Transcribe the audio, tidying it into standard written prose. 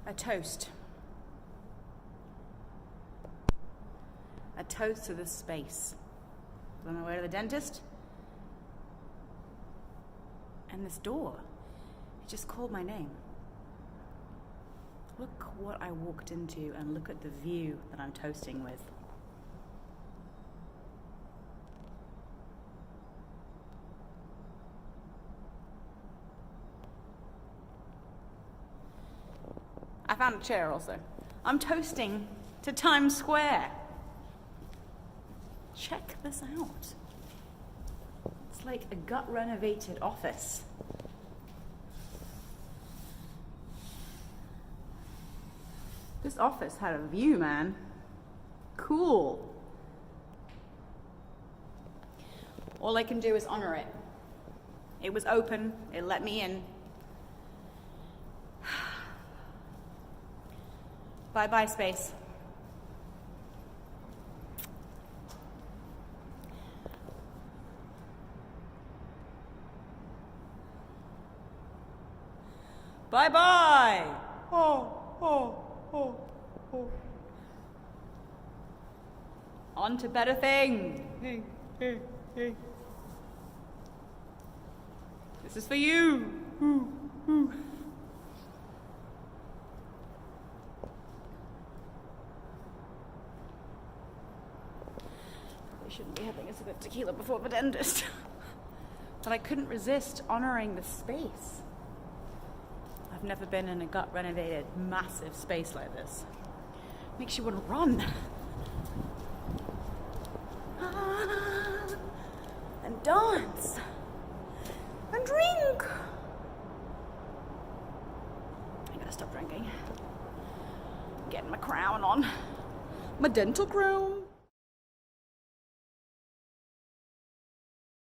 A toast. A toast to this space. On my way to the dentist. And this door. It just called my name. Look what I walked into and look at the view that I'm toasting with. I found a chair also. I'm toasting to Times Square. Check this out. It's like a gut-renovated office. This office had a view, man. Cool. All I can do is honor it. It was open, it let me in. Bye-bye, space. Bye-bye. On to better things. This is for you. We shouldn't be having a sip of tequila before the dentist. But I couldn't resist honoring the space. I've never been in a gut-renovated, massive space like this. Makes you want to run. And dance. And drink. I gotta stop drinking. Getting my crown on. My dental crown.